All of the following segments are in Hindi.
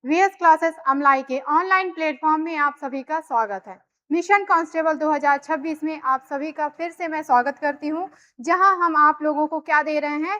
वीएस क्लासेस अमलाई के ऑनलाइन प्लेटफॉर्म में आप सभी का स्वागत है। मिशन कांस्टेबल 2026 में आप सभी का फिर से मैं स्वागत करती हूं, जहां हम आप लोगों को क्या दे रहे हैं,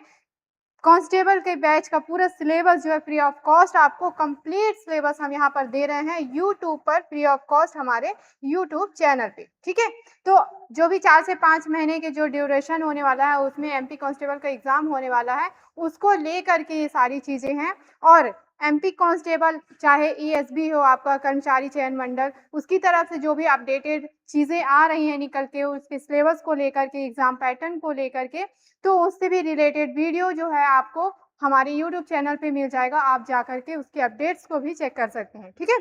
कांस्टेबल के बैच का पूरा सिलेबस जो है फ्री ऑफ कॉस्ट, आपको कंप्लीट सिलेबस हम यहाँ पर दे रहे हैं यूट्यूब पर फ्री ऑफ कॉस्ट हमारे यूट्यूब चैनल पे। ठीक है, तो जो भी 4 से 5 महीने के जो ड्यूरेशन होने वाला है उसमें एमपी कांस्टेबल का एग्जाम होने वाला है, उसको लेकर के ये सारी चीजें हैं। और एमपी कांस्टेबल चाहे ईएसबी हो, आपका कर्मचारी चयन मंडल, उसकी तरफ से जो भी अपडेटेड चीजें आ रही हैं निकल के, उसके सिलेबस को लेकर के, एग्जाम पैटर्न को लेकर के, तो उससे भी रिलेटेड वीडियो जो है आपको हमारे यूट्यूब चैनल पे मिल जाएगा। आप जाकर के उसके अपडेट्स को भी चेक कर सकते हैं। ठीक है,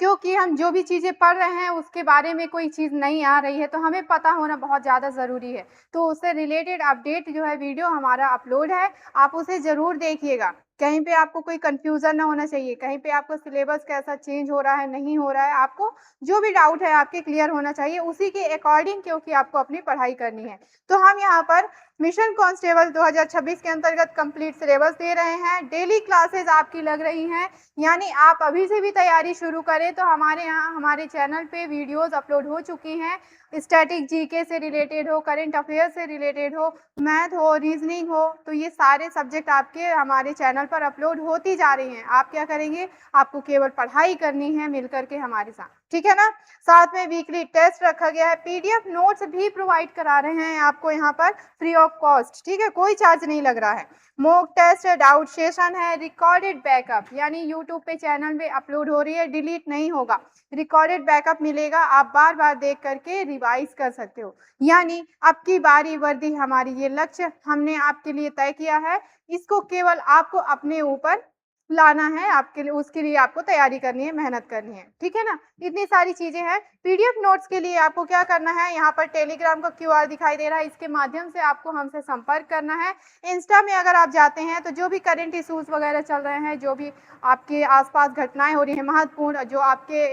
क्योंकि हम जो भी चीज़ें पढ़ रहे हैं उसके बारे में कोई चीज़ नहीं आ रही है तो हमें पता होना बहुत ज़्यादा ज़रूरी है। तो उससे रिलेटेड अपडेट जो है वीडियो हमारा अपलोड है, आप उसे ज़रूर देखिएगा। कहीं पे आपको कोई कन्फ्यूज़न ना होना चाहिए, कहीं पे आपका सिलेबस कैसा चेंज हो रहा है, नहीं हो रहा है, आपको जो भी डाउट है आपके क्लियर होना चाहिए, उसी के अकॉर्डिंग क्योंकि आपको अपनी पढ़ाई करनी है। तो हम यहाँ पर मिशन कांस्टेबल 2026 के अंतर्गत कंप्लीट सिलेबस दे रहे हैं। डेली क्लासेस आपकी लग रही हैं, यानी आप अभी से भी तैयारी शुरू करें तो हमारे यहाँ हमारे चैनल पे वीडियोस अपलोड हो चुकी हैं। स्टैटिक जीके से रिलेटेड हो, करंट अफेयर से रिलेटेड हो, मैथ हो, रीजनिंग हो, तो ये सारे सब्जेक्ट आपके हमारे चैनल पर अपलोड होती जा रही हैं। आप क्या करेंगे, आपको केवल पढ़ाई करनी है मिलकर के हमारे साथ। ठीक है ना, साथ में वीकली टेस्ट रखा गया है, पीडीएफ नोट्स भी प्रोवाइड करा रहे हैं आपको यहाँ पर फ्री ऑफ कॉस्ट। ठीक है, कोई चार्ज नहीं लग रहा है। मॉक टेस्ट है, डाउट सेशन है, रिकॉर्डेड बैकअप यानी यूट्यूब पे चैनल में अपलोड हो रही है, डिलीट नहीं होगा, रिकॉर्डेड बैकअप मिलेगा, आप बार बार देख करके रिवाइज कर सकते हो। यानी अब की बारी वर्दी हमारी, ये लक्ष्य हमने आपके लिए तय किया है, इसको केवल आपको अपने ऊपर लाना है, आपके लिए उसके लिए आपको तैयारी करनी है, मेहनत करनी है। ठीक है ना, इतनी सारी चीजें हैं। पीडीएफ नोट्स के लिए आपको क्या करना है, यहाँ पर टेलीग्राम का क्यूआर दिखाई दे रहा है, इसके माध्यम से आपको हमसे संपर्क करना है। इंस्टा में अगर आप जाते हैं तो जो भी करंट इश्यूज वगैरह चल रहे हैं, जो भी आपके आसपास घटनाएं हो रही हैं महत्वपूर्ण, जो आपके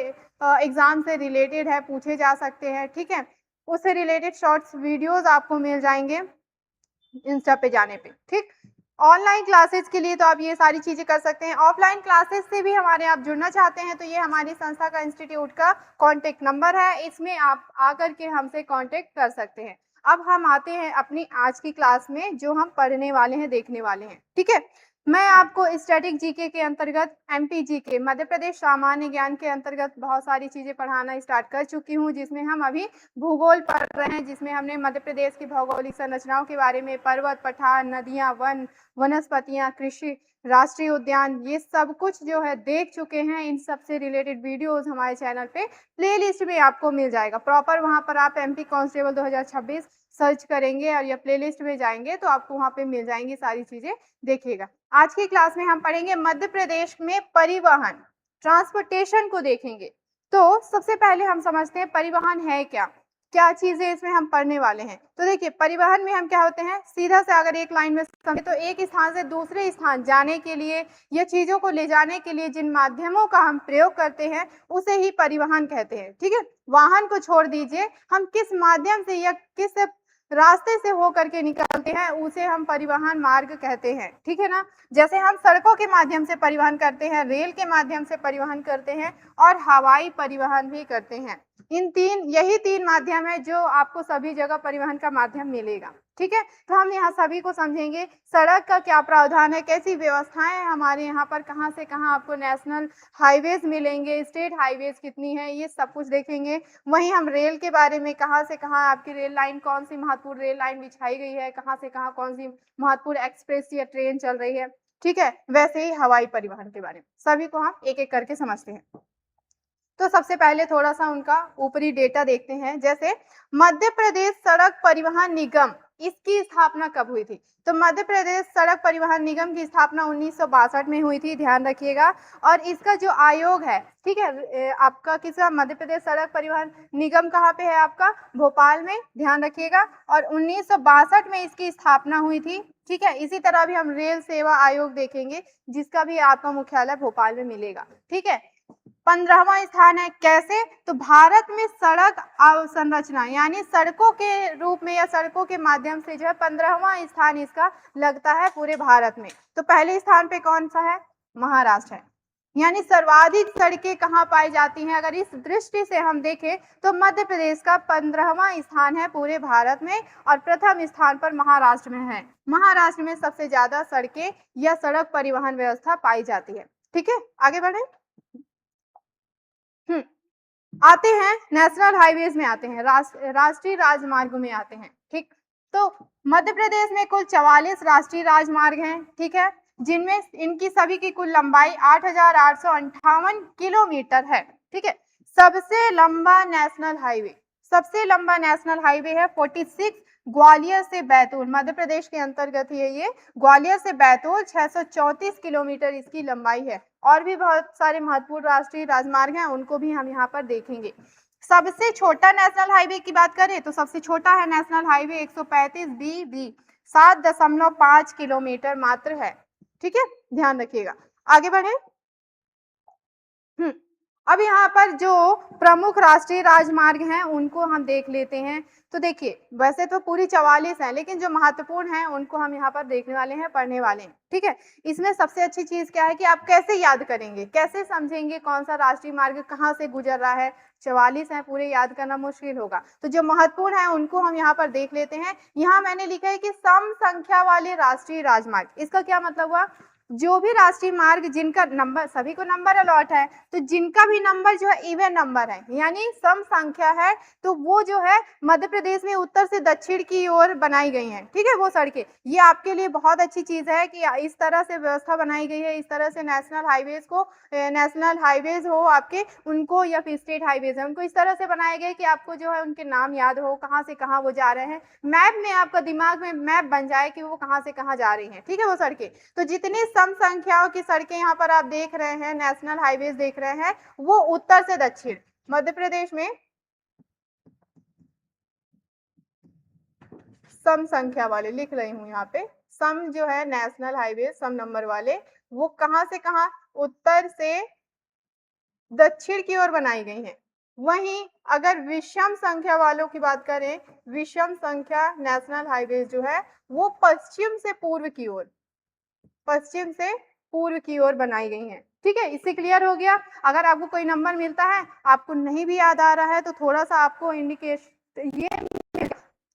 एग्जाम से रिलेटेड है, पूछे जा सकते हैं। ठीक है, उससे रिलेटेड शॉर्ट्स वीडियोस आपको मिल जाएंगे इंस्टा पे जाने पे। ठीक, ऑनलाइन क्लासेस के लिए तो आप ये सारी चीजें कर सकते हैं। ऑफलाइन क्लासेस से भी हमारे आप जुड़ना चाहते हैं तो ये हमारी संस्था का इंस्टीट्यूट का कॉन्टेक्ट नंबर है, इसमें आप आकर के हमसे कॉन्टेक्ट कर सकते हैं। अब हम आते हैं अपनी आज की क्लास में, जो हम पढ़ने वाले हैं, देखने वाले हैं। ठीक है, मैं आपको स्टैटिक जीके के अंतर्गत एमपी जीके मध्य प्रदेश सामान्य ज्ञान के अंतर्गत बहुत सारी चीजें पढ़ाना स्टार्ट कर चुकी हूँ, जिसमें हम अभी भूगोल पढ़ रहे हैं, जिसमें हमने मध्य प्रदेश की भौगोलिक संरचनाओं के बारे में, पर्वत, पठार, नदियां, वन, वनस्पतियां, कृषि, राष्ट्रीय उद्यान, ये सब कुछ जो है देख चुके हैं। इन सब से रिलेटेड वीडियोस हमारे चैनल पे प्लेलिस्ट में आपको मिल जाएगा प्रॉपर। वहां पर आप एमपी कांस्टेबल 2026 सर्च करेंगे और या प्लेलिस्ट में जाएंगे तो आपको वहां पे मिल जाएंगी सारी चीजें, देखिएगा। आज की क्लास में हम पढ़ेंगे मध्य प्रदेश में परिवहन, ट्रांसपोर्टेशन को देखेंगे। तो सबसे पहले हम समझते हैं परिवहन है क्या, क्या चीजें इसमें हम पढ़ने वाले हैं। तो देखिए, परिवहन में हम क्या होते हैं, सीधा से अगर एक लाइन में समझे तो एक स्थान से दूसरे स्थान जाने के लिए या चीजों को ले जाने के लिए जिन माध्यमों का हम प्रयोग करते हैं उसे ही परिवहन कहते हैं। ठीक है, वाहन को छोड़ दीजिए, हम किस माध्यम से या किस रास्ते से होकर के निकलते हैं उसे हम परिवहन मार्ग कहते हैं। ठीक है ना, जैसे हम सड़कों के माध्यम से परिवहन करते हैं, रेल के माध्यम से परिवहन करते हैं और हवाई परिवहन भी करते हैं। यही तीन माध्यम है जो आपको सभी जगह परिवहन का माध्यम मिलेगा। ठीक है, तो हम यहाँ सभी को समझेंगे, सड़क का क्या प्रावधान है, कैसी व्यवस्थाएं है हमारे यहाँ पर, कहाँ से कहाँ आपको नेशनल हाईवेज मिलेंगे, स्टेट हाईवेज कितनी है, ये सब कुछ देखेंगे। वहीं हम रेल के बारे में, कहाँ से कहाँ आपकी रेल लाइन, कौन सी महत्वपूर्ण रेल लाइन बिछाई गई है, कहाँ से कहाँ कौन सी महत्वपूर्ण एक्सप्रेस या ट्रेन चल रही है। ठीक है, वैसे ही हवाई परिवहन के बारे में सभी को हम एक एक करके समझते हैं। तो सबसे पहले थोड़ा सा उनका ऊपरी डेटा देखते हैं। जैसे मध्य प्रदेश सड़क परिवहन निगम, इसकी स्थापना कब हुई थी? तो मध्य प्रदेश सड़क परिवहन निगम की स्थापना 1962 में हुई थी, ध्यान रखिएगा। और इसका जो आयोग है, ठीक है, आपका किसका, मध्य प्रदेश सड़क परिवहन निगम कहाँ पे है आपका, भोपाल में, ध्यान रखिएगा। और 1962 में इसकी स्थापना हुई थी। ठीक है, इसी तरह भी हम रेल सेवा आयोग देखेंगे, जिसका भी आपका मुख्यालय भोपाल में मिलेगा। ठीक है, 15वां स्थान है, कैसे, तो भारत में सड़क अवसंरचना यानी सड़कों के रूप में या सड़कों के माध्यम से जो है 15वां स्थान इसका लगता है पूरे भारत में। तो पहले स्थान पे कौन सा है, महाराष्ट्र है। यानी सर्वाधिक सड़कें कहाँ पाई जाती हैं? अगर इस दृष्टि से हम देखें तो मध्य प्रदेश का 15वां स्थान है पूरे भारत में और प्रथम स्थान पर महाराष्ट्र में है। महाराष्ट्र में सबसे ज्यादा सड़कें या सड़क परिवहन व्यवस्था पाई जाती है। ठीक है, आगे बढ़े। आते हैं नेशनल हाईवेज में, आते हैं राष्ट्रीय राजमार्गों में आते हैं। ठीक, तो मध्य प्रदेश में कुल 44 राष्ट्रीय राजमार्ग हैं। ठीक है, जिनमें इनकी सभी की कुल लंबाई 8,858 किलोमीटर है। ठीक है, सबसे लंबा नेशनल हाईवे, सबसे लंबा नेशनल हाईवे है 46 ग्वालियर से बैतूल, मध्य प्रदेश के अंतर्गत है ये। ग्वालियर से बैतूल 634 किलोमीटर इसकी लंबाई है। और भी बहुत सारे महत्वपूर्ण राष्ट्रीय राजमार्ग हैं, उनको भी हम यहाँ पर देखेंगे। सबसे छोटा नेशनल हाईवे की बात करें तो सबसे छोटा है नेशनल हाईवे 135 बी 7.5 किलोमीटर मात्र है। ठीक है, ध्यान रखिएगा। आगे बढ़े। अब यहाँ पर जो प्रमुख राष्ट्रीय राजमार्ग हैं उनको हम देख लेते हैं। तो देखिए, वैसे तो पूरी 44 हैं, लेकिन जो महत्वपूर्ण हैं उनको हम यहाँ पर देखने वाले हैं, पढ़ने वाले हैं। ठीक है, इसमें सबसे अच्छी चीज क्या है कि आप कैसे याद करेंगे, कैसे समझेंगे कौन सा राष्ट्रीय मार्ग कहाँ से गुजर रहा है। 44 है, पूरे याद करना मुश्किल होगा। तो जो महत्वपूर्ण है उनको हम यहाँ पर देख लेते हैं। यहाँ मैंने लिखा है कि सम संख्या वाले राष्ट्रीय राजमार्ग, इसका क्या मतलब हुआ? जो भी राष्ट्रीय मार्ग जिनका नंबर, सभी को नंबर अलॉट है, तो जिनका भी नंबर जो है इवन नंबर है, यानी सम संख्या है, तो वो जो है मध्य प्रदेश में उत्तर से दक्षिण की ओर बनाई गई हैं। ठीक है, वो सड़कें, ये आपके लिए बहुत अच्छी चीज है कि इस तरह से व्यवस्था बनाई गई है, इस तरह से नेशनल हाईवेज को, नेशनल हाईवेज हो आपके उनको, या फिर स्टेट हाईवेज है उनको, इस तरह से बनाए गए कि आपको जो है उनके नाम याद हो, कहाँ से कहाँ वो जा रहे हैं, मैप में आपका दिमाग में मैप बन जाए कि वो कहाँ से कहाँ जा रही हैं। ठीक है, वो सड़कें, तो जितनी सम संख्याओं की सड़कें यहाँ पर आप देख रहे हैं, नेशनल हाईवेज देख रहे हैं, वो उत्तर से दक्षिण मध्य प्रदेश में सम संख्या वाले लिख रही हूं यहाँ पे। सम जो है नेशनल हाईवे सम नंबर वाले, वो कहां से कहां, उत्तर से दक्षिण की ओर बनाई गई हैं। वहीं अगर विषम संख्या वालों की बात करें, विषम संख्या नेशनल हाईवे जो है वो पश्चिम से पूर्व की ओर, पश्चिम से पूर्व की ओर बनाई गई हैं। ठीक है, इससे क्लियर हो गया। अगर आपको कोई नंबर मिलता है, आपको नहीं भी याद आ रहा है, तो थोड़ा सा आपको इंडिकेशन ये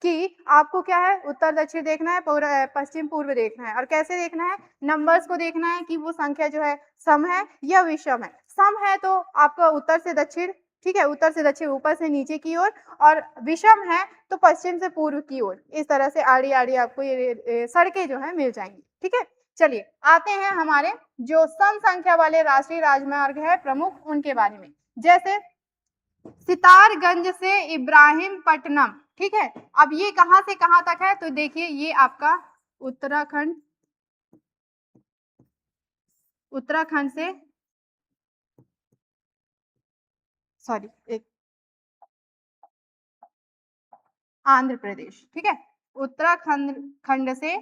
कि आपको क्या है, उत्तर दक्षिण देखना है, पश्चिम पूर्व देखना है। और कैसे देखना है, नंबर्स को देखना है कि वो संख्या जो है सम है या विषम है। सम है तो आपका उत्तर से दक्षिण, ठीक है, उत्तर से दक्षिण, ऊपर से नीचे की ओर, और विषम है तो पश्चिम से पूर्व की ओर। इस तरह से आड़ी आड़ी आपको ये सड़कें जो है मिल जाएंगी। ठीक है, चलिए आते हैं हमारे जो सम संख्या वाले राष्ट्रीय राजमार्ग है प्रमुख, उनके बारे में। जैसे सितारगंज से इब्राहिमपट्टनम, ठीक है, अब ये कहां से कहां तक है? तो देखिए, ये आपका उत्तराखंड, उत्तराखंड से, सॉरी, एक आंध्र प्रदेश। ठीक है, उत्तराखंड खंड से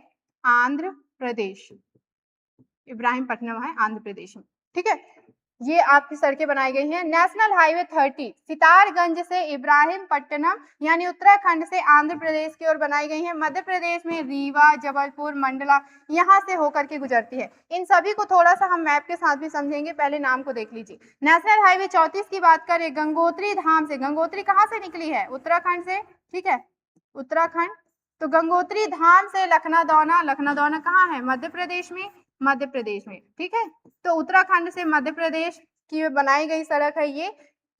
आंध्र प्रदेश, इब्राहिमपट्टनम है आंध्र प्रदेश में। ठीक है, ये आपकी सड़कें बनाई गई हैं। नेशनल हाईवे 30 सितारगंज से इब्राहिमपट्टनम यानी उत्तराखंड से आंध्र प्रदेश की ओर बनाई गई है। मध्य प्रदेश में रीवा, जबलपुर, मंडला यहाँ से होकर के गुजरती है। इन सभी को थोड़ा सा हम मैप के साथ भी समझेंगे, पहले नाम को देख लीजिए। नेशनल हाईवे 34 की बात करें, गंगोत्री धाम से, गंगोत्री कहाँ से निकली है? उत्तराखंड से। ठीक है, उत्तराखंड, तो गंगोत्री धाम से लखनादौना, लखनादौना कहाँ है? मध्य प्रदेश में, मध्य प्रदेश में। ठीक है, तो उत्तराखंड से मध्य प्रदेश की बनाई गई सड़क है ये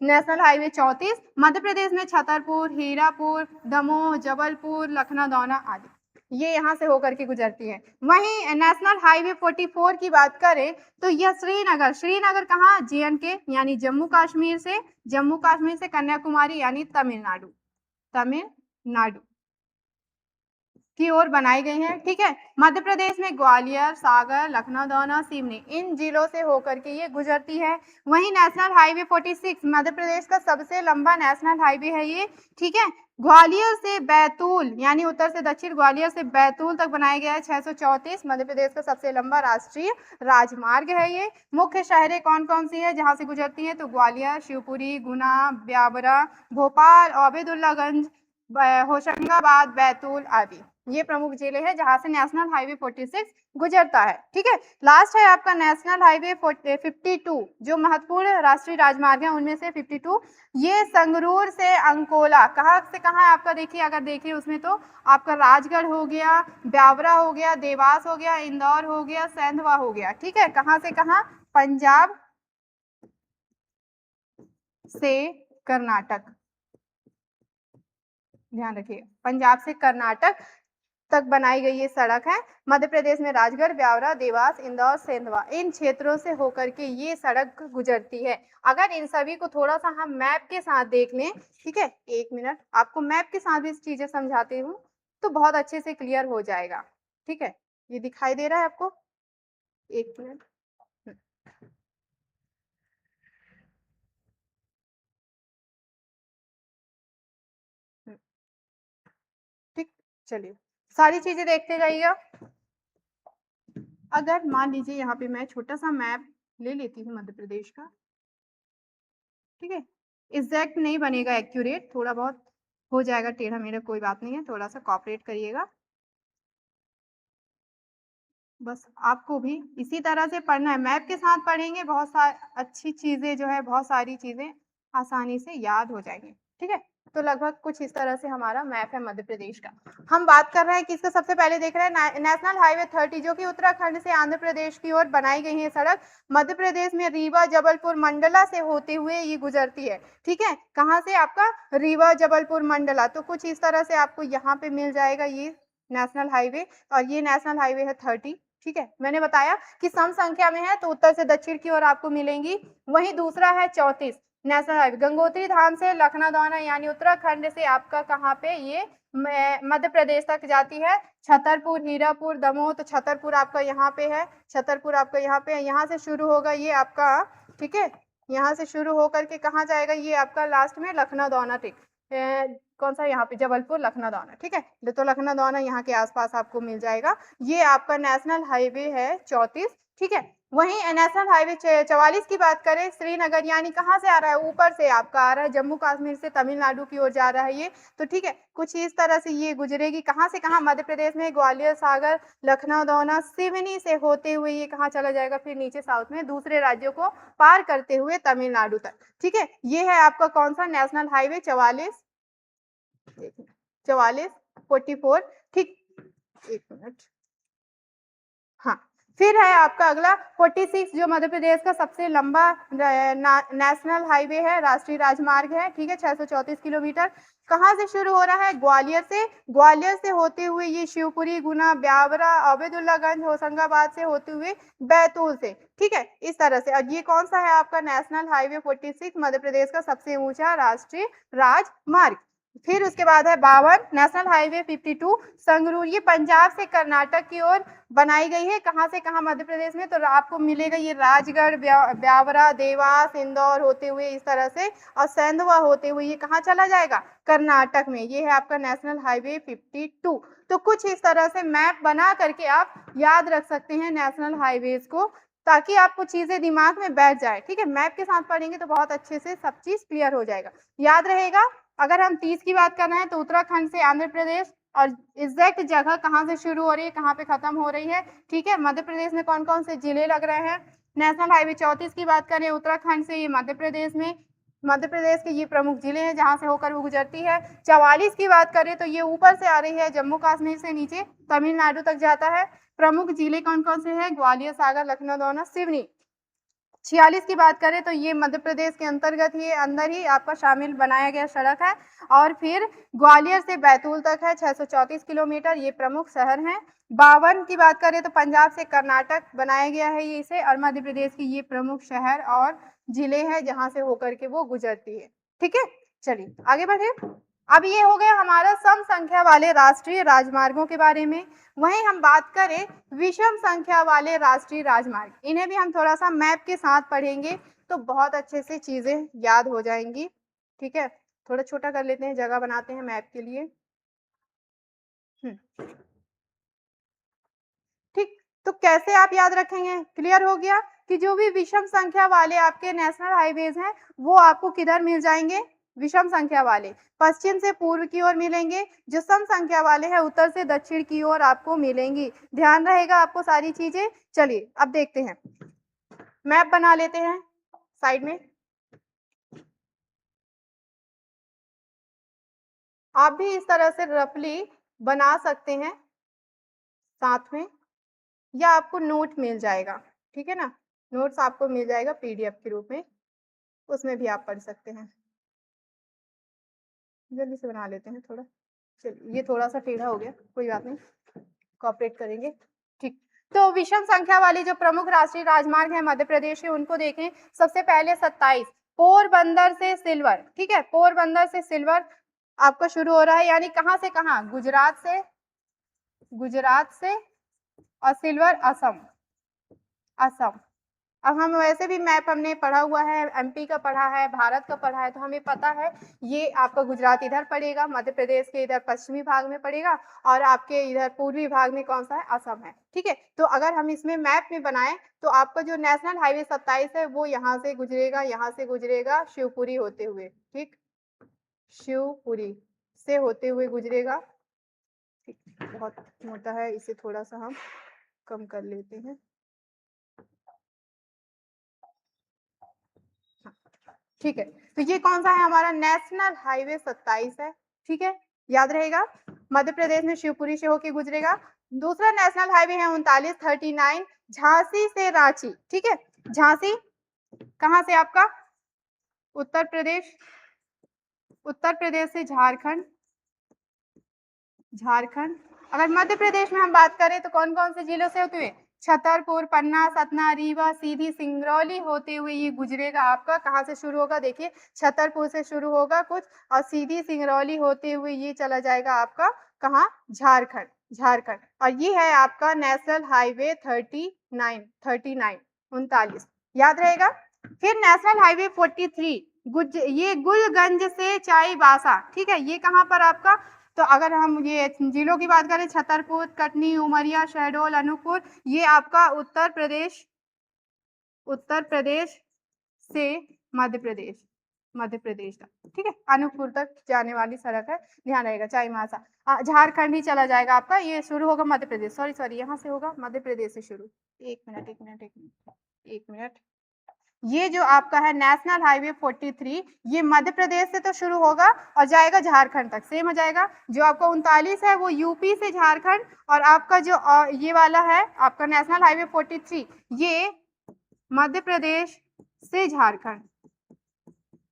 नेशनल हाईवे 34। मध्य प्रदेश में छतरपुर, हीरापुर, दमोह, जबलपुर, लखनादौना आदि ये यहाँ से होकर के गुजरती है। वहीं नेशनल हाईवे 44 की बात करें तो यह श्रीनगर, श्रीनगर कहाँ? JNK यानी जम्मू कश्मीर से, जम्मू कश्मीर से कन्याकुमारी यानी तमिलनाडु, तमिलनाडु की ओर बनाई गई है। ठीक है, मध्य प्रदेश में ग्वालियर, सागर, लखनऊ, सिवनी इन जिलों से होकर के ये गुजरती है। वहीं नेशनल हाईवे 46 मध्य प्रदेश का सबसे लंबा नेशनल हाईवे है ये। ठीक है, ग्वालियर से बैतूल यानी उत्तर से दक्षिण, ग्वालियर से बैतूल तक बनाया गया है 634, मध्य प्रदेश का सबसे लंबा राष्ट्रीय राजमार्ग है ये। मुख्य शहरें कौन कौन सी है जहाँ से गुजरती है? तो ग्वालियर, शिवपुरी, गुना, ब्यावरा, भोपाल, आबेदुल्लागंज, होशंगाबाद, बैतूल आदि। ये प्रमुख जिले हैं जहां से नेशनल हाईवे 46 गुजरता है। ठीक है, लास्ट है आपका नेशनल हाईवे 52 जो महत्वपूर्ण राष्ट्रीय राजमार्ग है उनमें से 52। ये संगरूर से अंकोला, कहाँ से कहाँ है आपका, देखिए अगर देखिए उसमें तो आपका राजगढ़ हो गया, ब्यावरा हो गया, देवास हो गया, इंदौर हो गया, सेंधवा हो गया। ठीक है, कहाँ से कहाँ, पंजाब से कर्नाटक, ध्यान रखिए पंजाब से कर्नाटक तक बनाई गई ये सड़क है। मध्य प्रदेश में राजगढ़, ब्यावरा, देवास, इंदौर, सेंधवा इन क्षेत्रों से होकर के ये सड़क गुजरती है। अगर इन सभी को थोड़ा सा हम मैप के साथ देख लें, ठीक है, एक मिनट आपको मैप के साथ भी चीजें समझाती हूँ तो बहुत अच्छे से क्लियर हो जाएगा। ठीक है, ये दिखाई दे रहा है आपको, एक मिनट। ठीक, चलिए सारी चीजें देखते जाइएगा। अगर मान लीजिए यहाँ पे मैं छोटा सा मैप ले लेती हूँ मध्य प्रदेश का, ठीक है, एग्जैक्ट नहीं बनेगा, एक्यूरेट थोड़ा बहुत हो जाएगा टेढ़ा मेढ़ा, कोई बात नहीं है, थोड़ा सा कॉपरेट करिएगा। बस आपको भी इसी तरह से पढ़ना है, मैप के साथ पढ़ेंगे बहुत अच्छी चीजें जो है, बहुत सारी चीजें आसानी से याद हो जाएंगी। ठीक है, तो लगभग कुछ इस तरह से हमारा मैप है मध्य प्रदेश का। हम बात कर रहे हैं किसका, सबसे पहले देख रहे हैं नेशनल हाईवे 30 जो कि उत्तराखंड से आंध्र प्रदेश की ओर बनाई गई है सड़क। मध्य प्रदेश में रीवा जबलपुर मंडला से होते हुए ये गुजरती है। ठीक है, कहाँ से आपका, रीवा जबलपुर मंडला, तो कुछ इस तरह से आपको यहाँ पे मिल जाएगा ये नेशनल हाईवे, और ये नेशनल हाईवे है 30। ठीक है, मैंने बताया कि सम संख्या में है तो उत्तर से दक्षिण की ओर आपको मिलेंगी। वहीं दूसरा है 34 नेशनल हाईवे गंगोत्री धाम से लखनादौना, यानी उत्तराखंड से आपका कहाँ पे ये मध्य प्रदेश तक जाती है। छतरपुर, हीरापुर, दमोह, तो छतरपुर आपका यहाँ पे है, छतरपुर आपका यहाँ पे है, यहाँ से शुरू होगा ये आपका। ठीक है, यहाँ से शुरू होकर के कहाँ जाएगा ये आपका, लास्ट में लखनादौना। ठीक, कौन सा, यहाँ पे जबलपुर लखनादौना। ठीक है, तो लखनादौना यहाँ के आसपास आपको मिल जाएगा। ये आपका नेशनल हाईवे है 34। ठीक है, वहीं नेशनल हाईवे 44 की बात करें, श्रीनगर यानी कहाँ से आ रहा है, ऊपर से आपका आ रहा है, जम्मू कश्मीर से तमिलनाडु की ओर जा रहा है ये। तो ठीक है, कुछ इस तरह से ये गुजरेगी, कहाँ से कहाँ, मध्य प्रदेश में ग्वालियर, सागर, लखनऊ, सिवनी से होते हुए ये कहाँ चला जाएगा, फिर नीचे साउथ में दूसरे राज्यों को पार करते हुए तमिलनाडु तक। ठीक है, ये है आपका कौन सा, नेशनल हाईवे 44, 44, 44। ठीक, एक मिनट, हाँ, फिर है आपका अगला 46 जो मध्य प्रदेश का सबसे लंबा नेशनल हाईवे है, राष्ट्रीय राजमार्ग है। ठीक है, 634 किलोमीटर। कहाँ से शुरू हो रहा है, ग्वालियर से, ग्वालियर से होते हुए ये शिवपुरी, गुना, ब्यावरा, अबेदुल्लागंज, होशंगाबाद से होते हुए बैतूल से। ठीक है, इस तरह से। और ये कौन सा है आपका, नेशनल हाईवे 46 मध्य प्रदेश का सबसे ऊंचा राष्ट्रीय राजमार्ग। फिर उसके बाद है 52 नेशनल हाईवे 52 संगरूर, ये पंजाब से कर्नाटक की ओर बनाई गई है। कहाँ से कहाँ, मध्य प्रदेश में, तो आपको मिलेगा ये राजगढ़, ब्यावरा, देवास, इंदौर होते हुए इस तरह से, और सेंधवा होते हुए ये कहाँ चला जाएगा, कर्नाटक में। ये है आपका नेशनल हाईवे 52। तो कुछ इस तरह से मैप बना करके आप याद रख सकते हैं नेशनल हाईवेज को, ताकि आपको चीजें दिमाग में बैठ जाए। ठीक है, मैप के साथ पढ़ेंगे तो बहुत अच्छे से सब चीज क्लियर हो जाएगा, याद रहेगा। अगर हम 30 की बात कर रहे हैं तो उत्तराखंड से आंध्र प्रदेश, और एग्जैक्ट जगह कहाँ से शुरू हो रही है, कहाँ पे खत्म हो रही है। ठीक है, मध्य प्रदेश में कौन कौन से जिले लग रहे हैं। नेशनल हाईवे 34 की बात करें उत्तराखंड से, ये मध्य प्रदेश में, मध्य प्रदेश के ये प्रमुख जिले हैं जहां से होकर वो गुजरती है। 44 की बात करें तो ये ऊपर से आ रही है, जम्मू कश्मीर से नीचे तमिलनाडु तक जाता है। प्रमुख जिले कौन कौन से हैं, ग्वालियर, सागर, लखनऊ, सिवनी। 46 की बात करें तो ये मध्य प्रदेश के अंतर्गत ही, अंदर ही आपका शामिल बनाया गया सड़क है। और फिर ग्वालियर से बैतूल तक है 634 किलोमीटर, ये प्रमुख शहर हैं। 52 की बात करें तो पंजाब से कर्नाटक बनाया गया है ये इसे, और मध्य प्रदेश की ये प्रमुख शहर और जिले हैं जहां से होकर के वो गुजरती है। ठीक है, चलिए आगे बढ़े। अब ये हो गया हमारा सम संख्या वाले राष्ट्रीय राजमार्गों के बारे में। वहीं हम बात करें विषम संख्या वाले राष्ट्रीय राजमार्ग, इन्हें भी हम थोड़ा सा मैप के साथ पढ़ेंगे तो बहुत अच्छे से चीजें याद हो जाएंगी। ठीक है, थोड़ा छोटा कर लेते हैं, जगह बनाते हैं मैप के लिए। ठीक, तो कैसे आप याद रखेंगे, क्लियर हो गया कि जो भी विषम संख्या वाले आपके नेशनल हाईवेज हैं वो आपको किधर मिल जाएंगे, विषम संख्या वाले पश्चिम से पूर्व की ओर मिलेंगे, जो सम संख्या वाले हैं उत्तर से दक्षिण की ओर आपको मिलेंगी। ध्यान रहेगा आपको सारी चीजें। चलिए अब देखते हैं, मैप बना लेते हैं साइड में। आप भी इस तरह से रफली बना सकते हैं साथ में, या आपको नोट मिल जाएगा, ठीक है ना, नोट्स आपको मिल जाएगा पीडीएफ के रूप में, उसमें भी आप पढ़ सकते हैं। जल्दी से बना लेते हैं थोड़ा। चलिए ये थोड़ा सा टेढ़ा हो गया, कोई बात नहीं, कोऑपरेट करेंगे। ठीक, तो विषम संख्या वाली जो प्रमुख राष्ट्रीय राजमार्ग है मध्य प्रदेश के, उनको देखें। सबसे पहले 27 पोरबंदर से सिलवर, ठीक है, पोरबंदर से सिलवर आपका शुरू हो रहा है, यानी कहां से कहां, गुजरात से, गुजरात से, और सिलवर असम, असम। अब हम वैसे भी मैप हमने पढ़ा हुआ है, एमपी का पढ़ा है, भारत का पढ़ा है, तो हमें पता है ये आपका गुजरात इधर पड़ेगा, मध्य प्रदेश के इधर पश्चिमी भाग में पड़ेगा, और आपके इधर पूर्वी भाग में कौन सा है, असम है, ठीक है। तो अगर हम इसमें मैप में बनाएं तो आपका जो नेशनल हाईवे 27 है वो यहाँ से गुजरेगा, यहाँ से गुजरेगा शिवपुरी होते हुए, ठीक, शिवपुरी से होते हुए गुजरेगा। ठीक, बहुत मोटा है, इसे थोड़ा सा हम कम कर लेते हैं। ठीक है, तो ये कौन सा है, हमारा नेशनल हाईवे 27 है, ठीक है, याद रहेगा, मध्य प्रदेश में शिवपुरी से होके गुजरेगा। दूसरा नेशनल हाईवे है 3939 झांसी से रांची, ठीक है, झांसी कहां से आपका, उत्तर प्रदेश, उत्तर प्रदेश से झारखंड, झारखंड। अगर मध्य प्रदेश में हम बात करें तो कौन कौन से जिलों से होते हुए, छतरपुर, पन्ना, सतना, रीवा, सीधी, सिंगरौली होते हुए ये गुजरेगा आपका। कहाँ से शुरू होगा, देखिए छतरपुर से शुरू होगा कुछ, और सीधी सिंगरौली होते हुए ये चला जाएगा आपका कहाँ, झारखंड, झारखंड। और ये है आपका नेशनल हाईवे 39 याद रहेगा। फिर नेशनल हाईवे 43 ये गुलगंज से चाईबासा, ठीक है, ये कहाँ पर आपका, तो अगर हम ये जिलों की बात करें, छतरपुर, कटनी, उमरिया, शहडोल, अनूपपुर, ये आपका उत्तर प्रदेश, उत्तर प्रदेश से मध्य प्रदेश, मध्य प्रदेश तक, ठीक है, अनूपपुर तक जाने वाली सड़क है, ध्यान रहेगा, चाईबासा। झारखंड ही चला जाएगा आपका, ये शुरू होगा मध्य प्रदेश, सॉरी सॉरी, यहाँ से होगा मध्य प्रदेश से शुरू। एक मिनट एक मिनट एक मिनट एक मिनट, ये जो आपका है नेशनल हाईवे 43, ये मध्य प्रदेश से तो शुरू होगा और जाएगा झारखंड तक, सेम हो जाएगा। जो आपका 39 है वो यूपी से झारखंड, और आपका जो ये वाला है आपका नेशनल हाईवे 43, ये मध्य प्रदेश से झारखंड,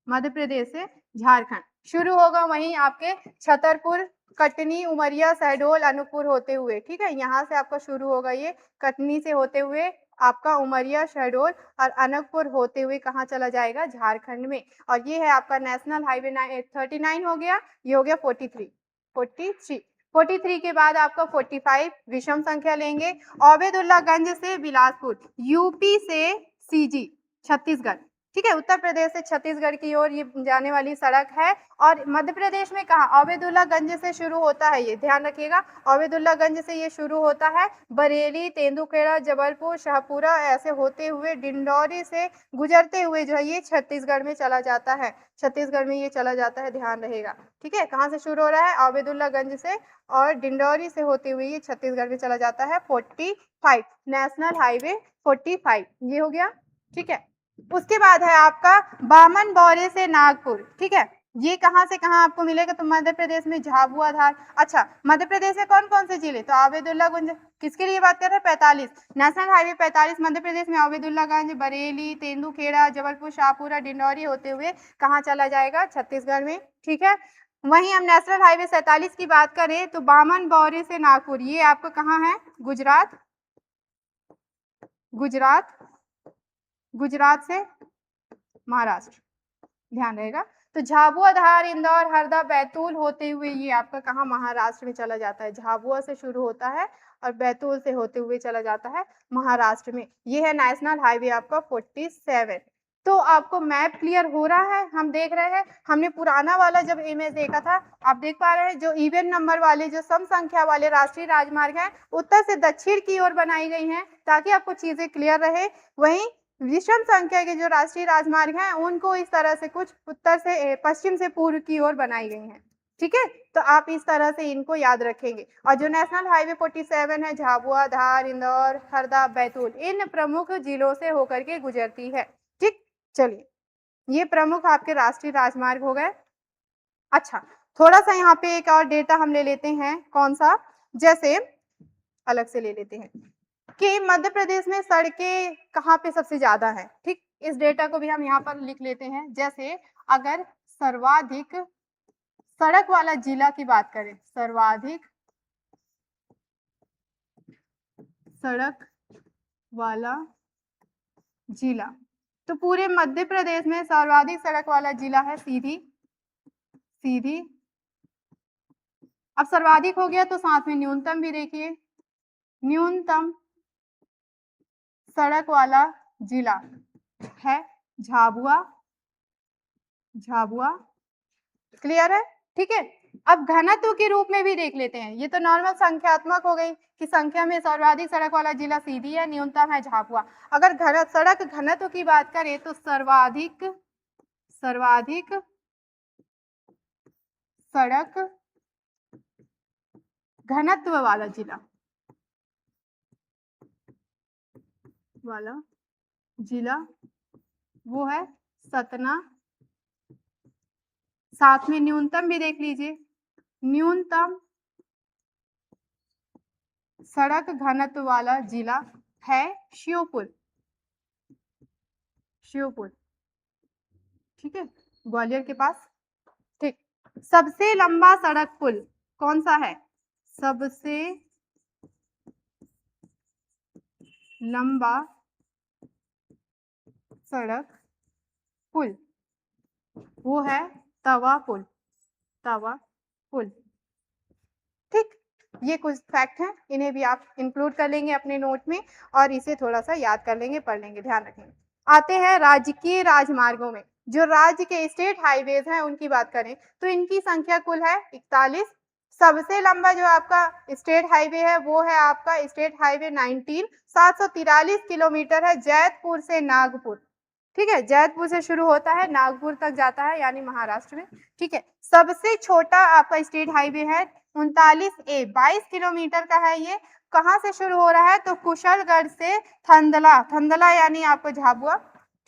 मध्य प्रदेश से झारखंड शुरू होगा, वहीं आपके छतरपुर, कटनी, उमरिया, शहडोल, अनूपपुर होते हुए, ठीक है, यहाँ से आपका शुरू होगा, ये कटनी से होते हुए आपका उमरिया, शहडोल और अनूपपुर होते हुए कहाँ चला जाएगा, झारखंड में। और ये है आपका नेशनल हाईवे 39 हो गया, ये हो गया 43 के बाद आपका 45 विषम संख्या लेंगे, ओबेदुल्लागंज से बिलासपुर, यूपी से सीजी, छत्तीसगढ़, ठीक है, उत्तर प्रदेश से छत्तीसगढ़ की ओर ये जाने वाली सड़क है। और मध्य प्रदेश में कहा, ओबेदुल्लागंज से शुरू होता है, ये ध्यान रखिएगा, ओबेदुल्लागंज से ये शुरू होता है, बरेली, तेंदुखेड़ा, जबलपुर, शाहपुरा ऐसे होते हुए डिंडौरी से गुजरते हुए जो है ये छत्तीसगढ़ में चला जाता है, छत्तीसगढ़ में ये चला जाता है, ध्यान रहेगा, ठीक है। कहाँ से शुरू हो रहा है, ओबेदुल्लागंज से, और डिंडौरी से होते हुए ये छत्तीसगढ़ में चला जाता है। 45 नेशनल हाईवे 45 ये हो गया, ठीक है। उसके बाद है आपका बामन बौरे से नागपुर, ठीक है, ये कहां से कहां आपको मिलेगा, तो मध्य प्रदेश में झाबुआ धार। अच्छा, मध्य प्रदेश में कौन कौन से जिले, तो ओबेदुल्लागंज, किसके लिए बात कर रहे हैं, 45 नेशनल हाईवे 45 मध्य प्रदेश में ओबेदुल्लागंज, बरेली, तेंदुखेड़ा, जबलपुर, शाहपुरा, डिंडौरी होते हुए कहाँ चला जाएगा, छत्तीसगढ़ में, ठीक है। वहीं हम नेशनल हाईवे 47 की बात करें तो बामन बौरे से नागपुर, ये आपका कहाँ है, गुजरात, गुजरात, गुजरात से महाराष्ट्र, ध्यान रहेगा। तो झाबुआ, धार, इंदौर, हरदा, बैतूल होते हुए ये आपका कहाँ, महाराष्ट्र में चला जाता है, झाबुआ से शुरू होता है और बैतूल से होते हुए चला जाता है महाराष्ट्र में। ये है नेशनल हाईवे आपका 47। तो आपको मैप क्लियर हो रहा है, हम देख रहे हैं, हमने पुराना वाला जब इमेज देखा था, आप देख पा रहे हैं जो इवन नंबर वाले, जो सम संख्या वाले राष्ट्रीय राजमार्ग हैं उत्तर से दक्षिण की ओर बनाई गई हैं ताकि आपको चीजें क्लियर रहे। वहीं विषम संख्या के जो राष्ट्रीय राजमार्ग हैं उनको इस तरह से कुछ उत्तर से पश्चिम से पूर्व की ओर बनाई गई हैं। ठीक है, तो आप इस तरह से इनको याद रखेंगे। और जो नेशनल हाईवे 47 है झाबुआ, धार, इंदौर, हरदा, बैतूल, इन प्रमुख जिलों से होकर के गुजरती है। ठीक, चलिए ये प्रमुख आपके राष्ट्रीय राजमार्ग हो गए। अच्छा, थोड़ा सा यहाँ पे एक और डेटा हम ले लेते हैं, कौन सा, जैसे अलग से ले लेते हैं कि मध्य प्रदेश में सड़कें कहाँ पे सबसे ज्यादा है। ठीक, इस डेटा को भी हम यहाँ पर लिख लेते हैं। जैसे अगर सर्वाधिक सड़क वाला जिला की बात करें, सर्वाधिक सड़क वाला जिला, तो पूरे मध्य प्रदेश में सर्वाधिक सड़क वाला जिला है सीधी। सीधी, अब सर्वाधिक हो गया तो साथ में न्यूनतम भी देखिए, न्यूनतम सड़क वाला जिला है झाबुआ। झाबुआ, क्लियर है? ठीक है, अब घनत्व के रूप में भी देख लेते हैं। ये तो नॉर्मल संख्यात्मक हो गई कि संख्या में सर्वाधिक सड़क वाला जिला सीधी है, न्यूनतम है झाबुआ। अगर सड़क घनत्व की बात करें तो सर्वाधिक सड़क घनत्व वाला जिला वो है सतना। साथ में न्यूनतम भी देख लीजिए, न्यूनतम सड़क घनत्व वाला जिला है श्योपुर। श्योपुर, ठीक है, ग्वालियर के पास। ठीक, सबसे लंबा सड़क पुल कौन सा है? सबसे लंबा सड़क पुल वो है तवा पुल। तवा पुल, ठीक, ये कुछ फैक्ट हैं, इन्हें भी आप इंक्लूड कर लेंगे अपने नोट में और इसे थोड़ा सा याद कर लेंगे, पढ़ लेंगे, ध्यान रखेंगे। आते हैं राजकीय राजमार्गों में। जो राज्य के स्टेट हाईवेज हैं उनकी बात करें तो इनकी संख्या कुल है 41। सबसे लंबा जो आपका स्टेट हाईवे है वो है आपका स्टेट हाईवे 19, 743 किलोमीटर है, जैतपुर से नागपुर। ठीक है, जैतपुर से शुरू होता है, नागपुर तक जाता है, यानी महाराष्ट्र में। ठीक है, सबसे छोटा आपका स्टेट हाईवे है 39A, 22 किलोमीटर का है। ये कहाँ से शुरू हो रहा है? तो कुशलगढ़ से थंदला, थंदला यानी आपको झाबुआ।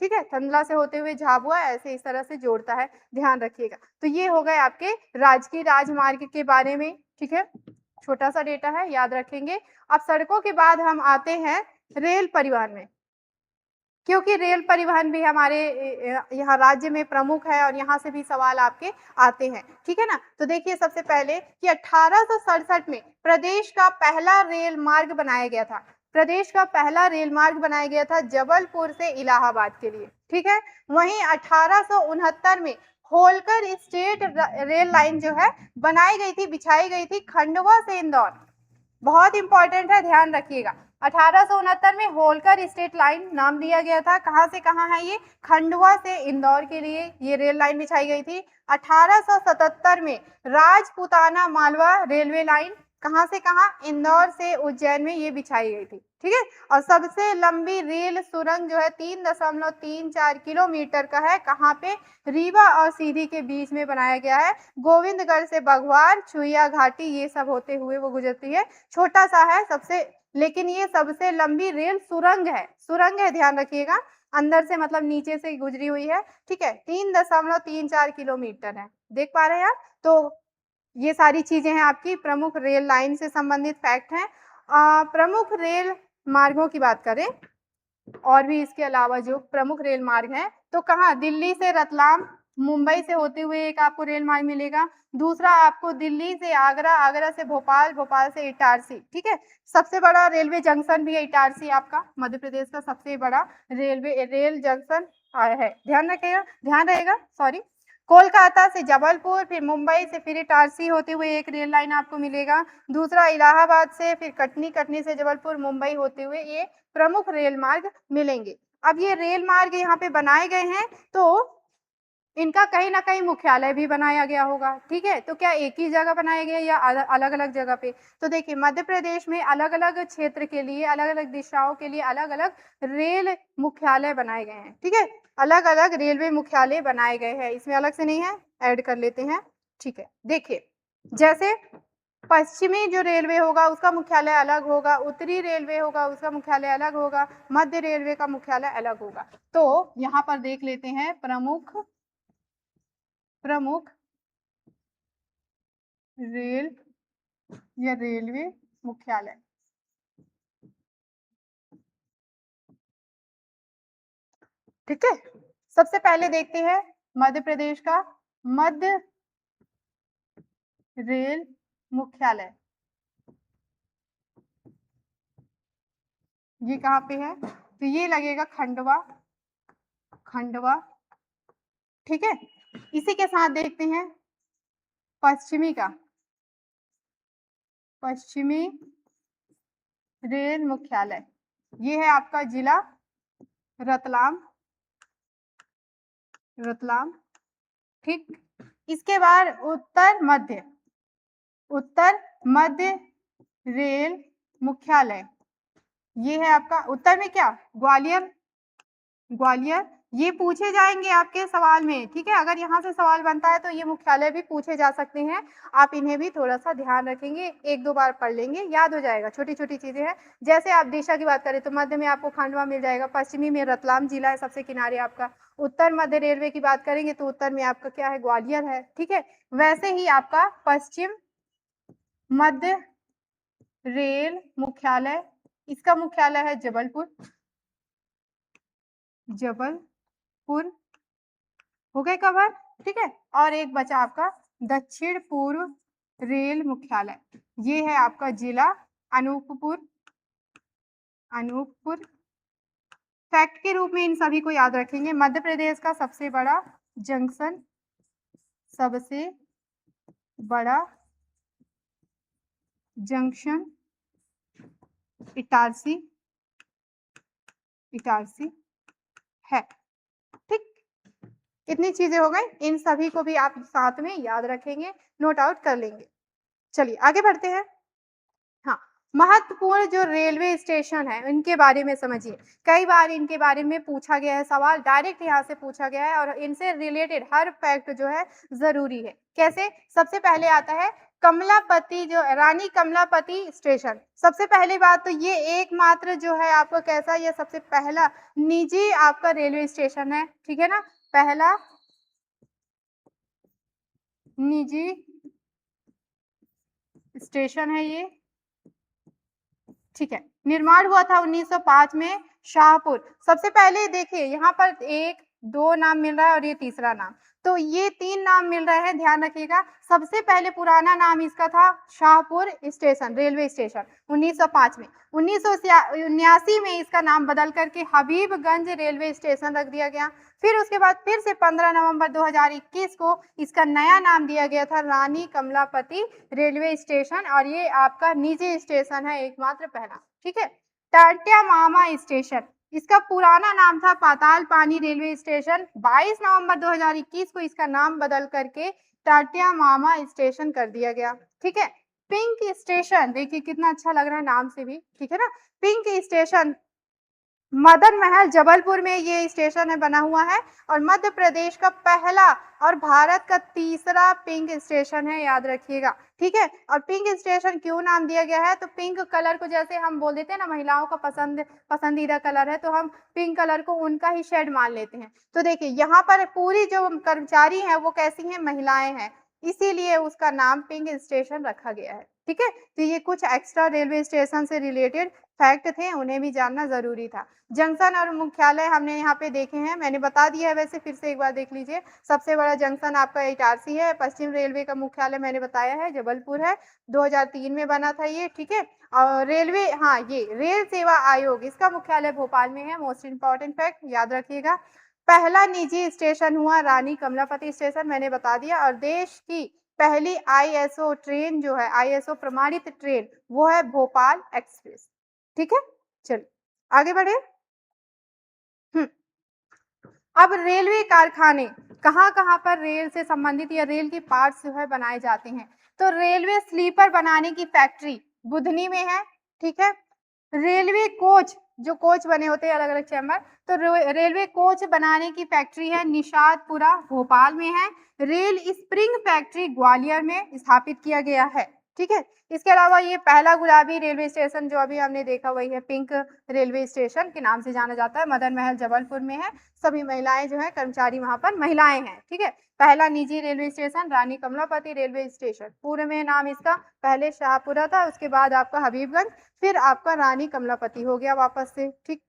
ठीक है, थंदला से होते हुए झाबुआ, ऐसे इस तरह से जोड़ता है, ध्यान रखिएगा। तो ये हो गए आपके राजकीय राजमार्ग के बारे में। ठीक है, छोटा सा डेटा है, याद रखेंगे। अब सड़कों के बाद हम आते हैं रेल परिवहन में, क्योंकि रेल परिवहन भी हमारे यहाँ राज्य में प्रमुख है और यहाँ से भी सवाल आपके आते हैं। ठीक है ना, तो देखिए सबसे पहले कि 1867 में प्रदेश का पहला रेल मार्ग बनाया गया था। प्रदेश का पहला रेल मार्ग बनाया गया था जबलपुर से इलाहाबाद के लिए। ठीक है, वहीं 1869 में होलकर स्टेट रेल लाइन जो है बनाई गई थी, बिछाई गई थी खंडवा से इंदौर। बहुत इंपॉर्टेंट है, ध्यान रखिएगा। 1869 में होलकर स्टेट लाइन नाम दिया गया था। कहां से कहां है ये? खंडवा से इंदौर के लिए ये रेल लाइन बिछाई गई थी। 1877 में राजपुताना मालवा रेलवे लाइन कहां से कहां? इंदौर से उज्जैन में ये बिछाई गई थी। ठीक है, और सबसे लंबी रेल सुरंग जो है 3.34 किलोमीटर का है, कहां पे? रीवा और सीधी के बीच में बनाया गया है। गोविंदगढ़ से बघवार, छुइया घाटी, ये सब होते हुए वो गुजरती है। छोटा सा है सबसे, लेकिन ये सबसे लंबी रेल सुरंग है। सुरंग है, ध्यान रखिएगा, अंदर से मतलब नीचे से गुजरी हुई है। ठीक है, 3.34 किलोमीटर है, देख पा रहे हैं आप? तो ये सारी चीजें हैं आपकी प्रमुख रेल लाइन से संबंधित फैक्ट हैं। प्रमुख रेल मार्गों की बात करें और भी इसके अलावा जो प्रमुख रेल मार्ग हैं, तो कहाँ? दिल्ली से रतलाम, मुंबई से होते हुए एक आपको रेल मार्ग मिलेगा। दूसरा आपको दिल्ली से आगरा, आगरा से भोपाल, भोपाल से इटारसी। ठीक है, सबसे बड़ा रेलवे जंक्शन भी है इटारसी, आपका मध्य प्रदेश का सबसे बड़ा रेल जंक्शन है, ध्यान रखिएगा, ध्यान रहेगा, सॉरी। कोलकाता से जबलपुर, फिर मुंबई से फिर इटारसी होते हुए एक रेल लाइन आपको मिलेगा। दूसरा इलाहाबाद से फिर कटनी, कटनी से जबलपुर, मुंबई होते हुए ये प्रमुख रेल मार्ग मिलेंगे। अब ये रेल मार्ग यहाँ पे बनाए गए हैं, तो इनका कहीं ना कहीं मुख्यालय भी बनाया गया होगा, ठीक है। तो क्या एक ही जगह बनाया गया या अलग अलग जगह पे? तो देखिए मध्य प्रदेश में अलग अलग क्षेत्र के लिए, अलग अलग दिशाओं के लिए अलग अलग रेल मुख्यालय बनाए गए हैं, ठीक है। अलग अलग रेलवे मुख्यालय बनाए गए हैं, इसमें अलग से नहीं है, ऐड कर लेते हैं, ठीक है। देखिए जैसे पश्चिमी जो रेलवे होगा उसका मुख्यालय अलग होगा, उत्तरी रेलवे होगा उसका मुख्यालय अलग होगा, मध्य रेलवे का मुख्यालय अलग होगा। तो यहाँ पर देख लेते हैं प्रमुख प्रमुख रेल या रेलवे मुख्यालय। ठीक है, सबसे पहले देखते हैं मध्य प्रदेश का मध्य रेल मुख्यालय। ये कहाँ पे है? तो ये लगेगा खंडवा, खंडवा, ठीक है। इसी के साथ देखते हैं पश्चिमी का, पश्चिमी रेल मुख्यालय। ये है आपका जिला रतलाम, रतलाम, ठीक। इसके बाद उत्तर मध्य रेल मुख्यालय। ये है आपका उत्तर में क्या? ग्वालियर, ग्वालियर। ये पूछे जाएंगे आपके सवाल में, ठीक है। अगर यहाँ से सवाल बनता है तो ये मुख्यालय भी पूछे जा सकते हैं, आप इन्हें भी थोड़ा सा ध्यान रखेंगे, एक दो बार पढ़ लेंगे, याद हो जाएगा, छोटी छोटी चीजें हैं। जैसे आप दिशा की बात करें तो मध्य में आपको खंडवा मिल जाएगा, पश्चिमी में रतलाम जिला है सबसे किनारे आपका, उत्तर मध्य रेलवे की बात करेंगे तो उत्तर में आपका क्या है? ग्वालियर है, ठीक है। वैसे ही आपका पश्चिम मध्य रेल मुख्यालय, इसका मुख्यालय है जबलपुर, जबलपुर, हो गए कवर, ठीक है। और एक बचा आपका दक्षिण पूर्व रेल मुख्यालय, ये है आपका जिला अनूपपुर, अनूपपुर। फैक्ट के रूप में इन सभी को याद रखेंगे। मध्य प्रदेश का सबसे बड़ा जंक्शन, सबसे बड़ा जंक्शन इटारसी, इटारसी है, ठीक। कितनी चीजें हो गई, इन सभी को भी आप साथ में याद रखेंगे, नोट आउट कर लेंगे। चलिए आगे बढ़ते हैं। हाँ, महत्वपूर्ण जो रेलवे स्टेशन है इनके बारे में समझिए। कई बार इनके बारे में पूछा गया है सवाल, डायरेक्ट यहाँ से पूछा गया है और इनसे रिलेटेड हर फैक्ट जो है जरूरी है। कैसे? सबसे पहले आता है कमलापति, जो रानी कमलापति स्टेशन। सबसे पहली बात तो ये एकमात्र जो है आपका कैसा, ये सबसे पहला निजी आपका रेलवे स्टेशन है, ठीक है ना। पहला निजी स्टेशन है ये, ठीक है। निर्माण हुआ था 1905 में, शाहपुर। सबसे पहले देखिए यहाँ पर एक दो नाम मिल रहा है और ये तीसरा नाम, तो ये तीन नाम मिल रहे हैं, ध्यान रखिएगा। सबसे पहले पुराना नाम इसका था शाहपुर स्टेशन, रेलवे स्टेशन, 1905 में। 1979 में इसका नाम बदल करके हबीबगंज रेलवे स्टेशन रख दिया गया। फिर उसके बाद फिर से 15 नवंबर 2021 को इसका नया नाम दिया गया था रानी कमलापति रेलवे स्टेशन, और ये आपका निजी स्टेशन है, एकमात्र पहला, ठीक है। टाटिया मामा स्टेशन, इसका पुराना नाम था पाताल पानी रेलवे स्टेशन। 22 नवंबर 2021 को इसका नाम बदल करके टाटिया मामा स्टेशन कर दिया गया, ठीक है। पिंक स्टेशन, देखिए कितना अच्छा लग रहा है नाम से भी, ठीक है ना। पिंक स्टेशन मदन महल जबलपुर में ये स्टेशन है, बना हुआ है, और मध्य प्रदेश का पहला और भारत का तीसरा पिंक स्टेशन है, याद रखिएगा, ठीक है। और पिंक स्टेशन क्यों नाम दिया गया है? तो पिंक कलर को जैसे हम बोल देते हैं ना महिलाओं का पसंदीदा कलर है, तो हम पिंक कलर को उनका ही शेड मान लेते हैं। तो देखिए यहाँ पर पूरी जो कर्मचारी है वो कैसी हैं? महिलाएं हैं, इसीलिए उसका नाम पिंक स्टेशन रखा गया है, ठीक है। तो ये कुछ एक्स्ट्रा रेलवे स्टेशन से रिलेटेड फैक्ट थे, उन्हें भी जानना जरूरी था। जंक्शन और मुख्यालय हमने यहाँ पे देखे हैं, मैंने बता दिया है, वैसे फिर से एक बार देख लीजिए। सबसे बड़ा जंक्शन आपका इटारसी है, पश्चिम रेलवे का मुख्यालय मैंने बताया है जबलपुर है, 2003 में बना था ये, ठीक है। और रेलवे, हाँ ये रेल सेवा आयोग, इसका मुख्यालय भोपाल में है, मोस्ट इंपॉर्टेंट फैक्ट याद रखिएगा। पहला निजी स्टेशन हुआ रानी कमलापति स्टेशन, मैंने बता दिया। और देश की पहली आईएसओ ट्रेन जो है, आईएसओ प्रमाणित ट्रेन, वो है भोपाल एक्सप्रेस, ठीक है। चलिए आगे बढ़े। अब रेलवे कारखाने, कहाँ-कहाँ पर रेल से संबंधित या रेल के पार्ट्स जो है बनाए जाते हैं। तो रेलवे स्लीपर बनाने की फैक्ट्री बुधनी में है, ठीक है? रेलवे कोच, जो कोच बने होते हैं अलग-अलग चैम्बर, तो रेलवे कोच बनाने की फैक्ट्री है निशातपुरा भोपाल में है। रेल स्प्रिंग फैक्ट्री ग्वालियर में स्थापित किया गया है, ठीक है? इसके अलावा ये पहला गुलाबी रेलवे स्टेशन जो अभी हमने देखा वही है पिंक रेलवे स्टेशन के नाम से जाना जाता है, मदन महल जबलपुर में है। सभी महिलाएं जो है कर्मचारी वहां पर महिलाएं हैं, ठीक है? पहला निजी रेलवे स्टेशन रानी कमलापति रेलवे स्टेशन, पूरे में नाम इसका पहले शाहपुरा था, उसके बाद आपका हबीबगंज, फिर आपका रानी कमलापति हो गया वापस से, ठीक।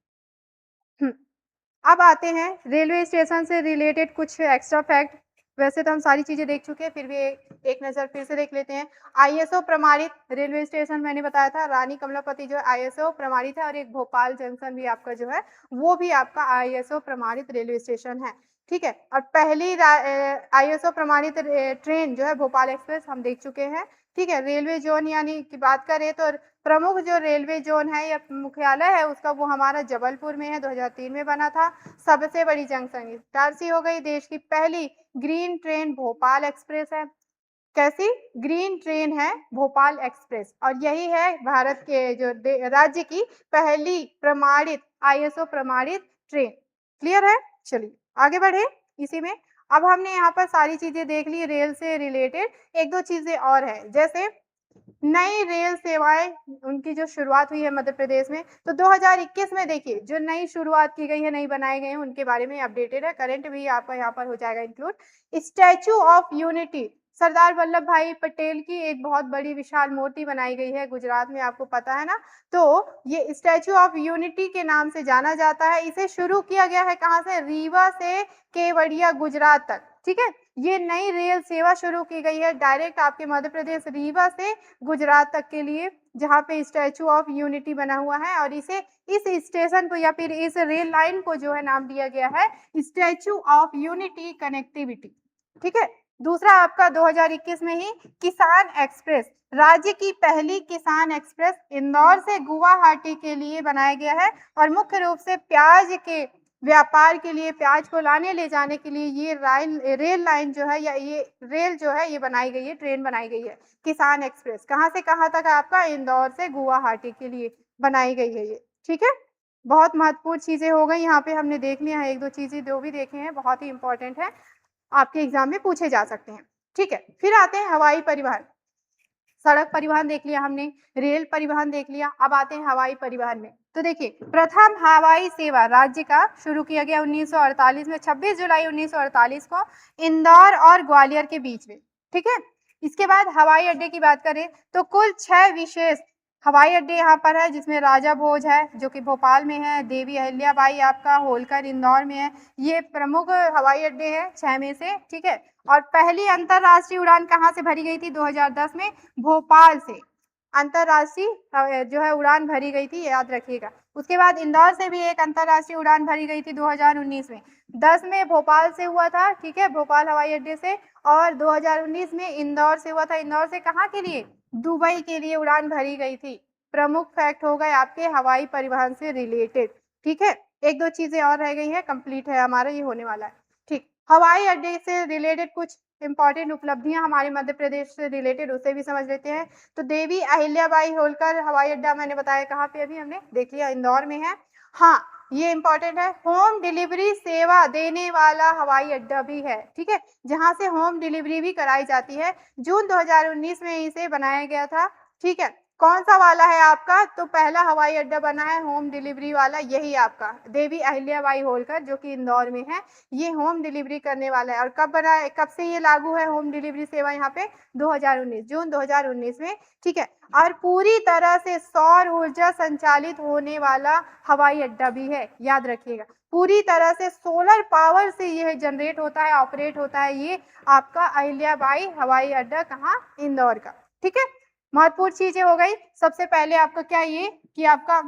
अब आते हैं रेलवे स्टेशन से रिलेटेड कुछ एक्स्ट्रा फैक्ट। वैसे तो हम सारी चीजें देख चुके हैं, फिर भी एक नजर फिर से देख लेते हैं। आईएसओ प्रमाणित रेलवे स्टेशन मैंने बताया था, रानी कमलापति जो आईएसओ प्रमाणित है, और एक भोपाल जंक्शन भी आपका जो है वो भी आपका आईएसओ प्रमाणित रेलवे स्टेशन है, ठीक है। और पहली आईएसओ प्रमाणित ट्रेन जो है भोपाल एक्सप्रेस हम देख चुके हैं, ठीक है। रेलवे जोन यानी की बात करें तो प्रमुख जो रेलवे जोन है या मुख्यालय है उसका वो हमारा जबलपुर में है, 2003 में बना था। सबसे बड़ी जंक्शन इटारसी हो गई। देश की पहली ग्रीन ट्रेन भोपाल एक्सप्रेस है। कैसी ग्रीन ट्रेन है भोपाल एक्सप्रेस, और यही है भारत के जो राज्य की पहली प्रमाणित आईएसओ प्रमाणित ट्रेन। क्लियर है? चलिए आगे बढ़े इसी में। अब हमने यहाँ पर सारी चीजें देख ली रेल से रिलेटेड, एक दो चीजें और है, जैसे नई रेल सेवाएं उनकी जो शुरुआत हुई है मध्य प्रदेश में, तो 2021 में देखिए जो नई शुरुआत की गई है, नई बनाए गए हैं उनके बारे में अपडेटेड है, करंट भी आपका यहाँ पर हो जाएगा include. Statue of unity, Sardar Vallabh भाई पटेल की एक बहुत बड़ी विशाल मूर्ति बनाई गई है गुजरात में, आपको पता है ना। तो ये स्टैचू ऑफ यूनिटी के नाम से जाना जाता है। इसे शुरू किया गया है कहाँ से? रीवा से केवड़िया गुजरात तक, ठीक है। ये नई रेल सेवा शुरू की गई है डायरेक्ट आपके मध्य प्रदेश रीवा से गुजरात तक के लिए, जहाँ पे स्टैचू ऑफ यूनिटी बना हुआ है, और इसे इस स्टेशन को या फिर इस रेल लाइन को जो है नाम दिया गया है स्टैचू ऑफ यूनिटी कनेक्टिविटी, ठीक है। दूसरा आपका 2021 में ही किसान एक्सप्रेस, राज्य की पहली किसान एक्सप्रेस इंदौर से गुवाहाटी के लिए बनाया गया है, और मुख्य रूप से प्याज के व्यापार के लिए, प्याज को लाने ले जाने के लिए ये रेल लाइन जो है या ये रेल जो है ये बनाई गई है, ट्रेन बनाई गई है किसान एक्सप्रेस। कहाँ से कहाँ तक? आपका इंदौर से गुवाहाटी के लिए बनाई गई है ये, ठीक है। बहुत महत्वपूर्ण चीजें हो गई यहाँ पे, हमने देख लिया है, एक दो चीजें जो भी देखे हैं बहुत ही इंपॉर्टेंट है, आपके एग्जाम में पूछे जा सकते हैं, ठीक है। फिर आते हैं हवाई परिवहन। सड़क परिवहन देख लिया हमने, रेल परिवहन देख लिया, अब आते हैं हवाई परिवहन में। तो देखिए प्रथम हवाई सेवा राज्य का शुरू किया गया 1948 में, 26 जुलाई 1948 को इंदौर और ग्वालियर के बीच में, ठीक है। इसके बाद हवाई अड्डे की बात करें तो कुल 6 विशेष हवाई अड्डे यहाँ पर है, जिसमें राजा भोज है जो कि भोपाल में है, देवी अहिल्याबाई आपका होलकर इंदौर में है। ये प्रमुख हवाई अड्डे हैं 6 में से, ठीक है। और पहली अंतरराष्ट्रीय उड़ान कहाँ से भरी गई थी? 2010 में भोपाल से अंतरराष्ट्रीय जो है उड़ान भरी गई थी, याद रखिएगा। उसके बाद इंदौर से भी एक अंतरराष्ट्रीय उड़ान भरी गई थी 2019 में। 10 में भोपाल से हुआ था, ठीक है, भोपाल हवाई अड्डे से, और 2019 में इंदौर से हुआ था। इंदौर से कहाँ के लिए? दुबई के लिए उड़ान भरी गई थी। प्रमुख फैक्ट हो गए आपके हवाई परिवहन से रिलेटेड, ठीक है। एक दो चीजें और रह गई है, कंप्लीट है हमारा ये होने वाला है, ठीक। हवाई अड्डे से रिलेटेड कुछ इंपॉर्टेंट उपलब्धियां हमारे मध्य प्रदेश से रिलेटेड, उसे भी समझ लेते हैं। तो देवी अहिल्याबाई होलकर हवाई अड्डा मैंने बताया कहाँ पे, अभी हमने देख लिया इंदौर में है। हाँ ये इंपॉर्टेंट है, होम डिलीवरी सेवा देने वाला हवाई अड्डा भी है, ठीक है, जहां से होम डिलीवरी भी कराई जाती है। जून 2019 में इसे बनाया गया था, ठीक है। कौन सा वाला है आपका? तो पहला हवाई अड्डा बना है होम डिलीवरी वाला, यही आपका देवी अहिल्याबाई होलकर जो कि इंदौर में है, ये होम डिलीवरी करने वाला है। और कब बना है, कब से ये लागू है होम डिलीवरी सेवा यहाँ पे? 2019, जून 2019 में, ठीक है। और पूरी तरह से सौर ऊर्जा संचालित होने वाला हवाई अड्डा भी है, याद रखिएगा। पूरी तरह से सोलर पावर से यह जनरेट होता है, ऑपरेट होता है ये आपका अहिल्याबाई हवाई अड्डा, कहाँ? इंदौर का, ठीक है। महत्वपूर्ण चीजें हो गई। सबसे पहले आपका क्या ये कि आपका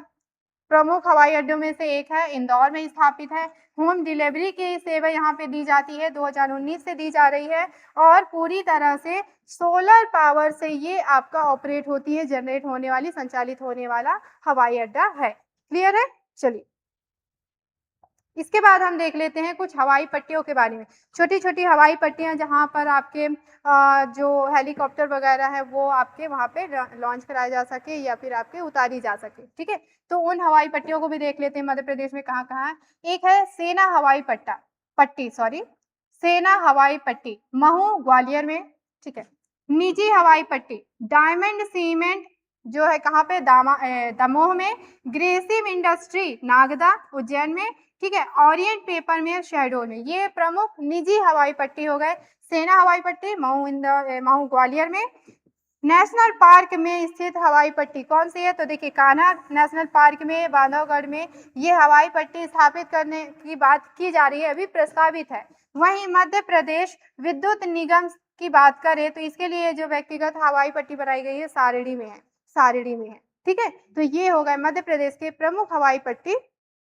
प्रमुख हवाई अड्डों में से एक है, इंदौर में स्थापित है। होम डिलीवरी की सेवा यहाँ पे दी जाती है, 2019 से दी जा रही है, और पूरी तरह से सोलर पावर से ये आपका ऑपरेट होती है, जनरेट होने वाली, संचालित होने वाला हवाई अड्डा है। क्लियर है? चलिए इसके बाद हम देख लेते हैं कुछ हवाई पट्टियों के बारे में। छोटी-छोटी हवाई पट्टियाँ जहाँ पर आपके जो हेलीकॉप्टर वगैरह है वो आपके वहाँ पे लॉन्च कराया जा सके या फिर आपके उतारी जा सके, ठीक है? तो उन हवाई पट्टियों को भी देख लेते हैं मध्य प्रदेश में कहाँ-कहाँ है। एक है सेना हवाई पट्टी सॉरी, सेना हवाई पट्टी, महू ग्वालियर में, ठीक है? निजी हवाई पट्टी, डायमंड सीमेंट जो है कहाँ पे दमोह में, ग्रेसिम इंडस्ट्री नागदा उज्जैन में, ठीक है? ओरिएंट पेपर मिल शहडोल में। ये प्रमुख निजी हवाई पट्टी हो गए। सेना हवाई पट्टी महू ग्वालियर में। नेशनल पार्क में स्थित हवाई पट्टी कौन सी है? तो देखिए कान्हा नेशनल पार्क में बांधवगढ़ में ये हवाई पट्टी स्थापित करने की बात की जा रही है, अभी प्रस्तावित है। वहीं मध्य प्रदेश विद्युत निगम की बात करें तो इसके लिए जो व्यक्तिगत हवाई पट्टी बनाई गई है सारिणी में है, ठीक है? तो ये हो गए मध्य प्रदेश के प्रमुख हवाई पट्टी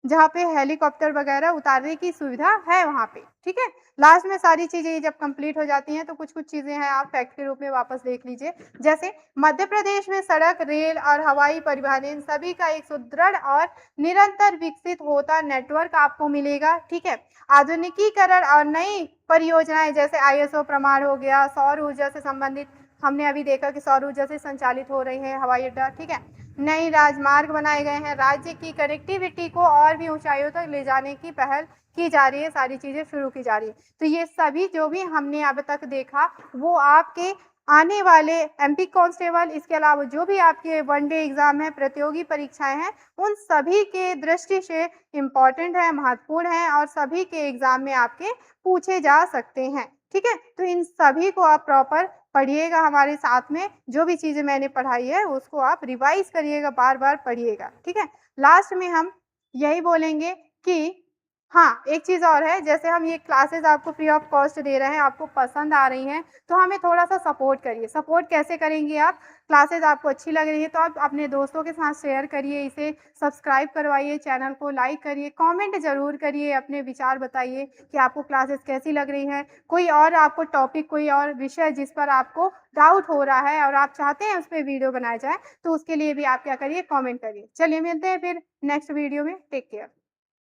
जहाँ पे हेलीकॉप्टर वगैरह उतारने की सुविधा है वहाँ पे, ठीक है? लास्ट में सारी चीज़ें जब कंप्लीट हो जाती हैं तो कुछ-कुछ चीज़ें हैं आप फैक्ट के रूप में वापस देख लीजिए। जैसे मध्य प्रदेश में सड़क, रेल और हवाई परिवहन इन सभी का एक सुदृढ़ और निरंतर विकसित होता नेटवर्क आपको मिलेगा, ठीक है? आधुनिकीकरण और नई परियोजनाएँ जैसे आईएसओ प्रमाण हो गया, सौर ऊर्जा से संबंधित हमने अभी देखा कि सौर ऊर्जा से संचालित हो रही है हवाई अड्डा, ठीक है? नई राजमार्ग बनाए गए हैं, राज्य की कनेक्टिविटी को और भी ऊँचाइयों तक ले जाने की पहल की जा रही है, सारी चीज़ें शुरू की जा रही है। तो ये सभी जो भी हमने अब तक देखा, वो आपके आने वाले एमपी कांस्टेबल इसके अलावा जो भी आपके वन डे एग्ज़ाम है, प्रतियोगी परीक्षाएँ हैं, उन सभी के दृष्टि से इम्पोर्टेंट है, महत्वपूर्ण है और सभी के एग्ज़ाम में आपके पूछे जा सकते हैं, ठीक है? तो इन सभी को आप प्रॉपर पढ़िएगा हमारे साथ में, जो भी चीज़ें मैंने पढ़ाई है उसको आप रिवाइज़ करिएगा, बार-बार पढ़िएगा, ठीक है? लास्ट में हम यही बोलेंगे कि हाँ, एक चीज़ और है, जैसे हम ये क्लासेस आपको फ्री ऑफ कॉस्ट दे रहे हैं, आपको पसंद आ रही हैं, तो हमें थोड़ा-सा सपोर्ट करिए। सपोर्ट कैसे करेंगे आप? क्लासेस आपको अच्छी लग रही है तो आप अपने दोस्तों के साथ शेयर करिए इसे, सब्सक्राइब करवाइए, चैनल को लाइक करिए, कमेंट ज़रूर करिए, अपने विचार बताइए कि आपको क्लासेस कैसी लग रही हैं। कोई और आपको टॉपिक, कोई और विषय जिस पर आपको डाउट हो रहा है और आप चाहते हैं उस पे वीडियो बनाया जाए, तो उसके लिए भी आप क्या करिए, कमेंट करिए। चलिए मिलते हैं फिर नेक्स्ट वीडियो में। Take care.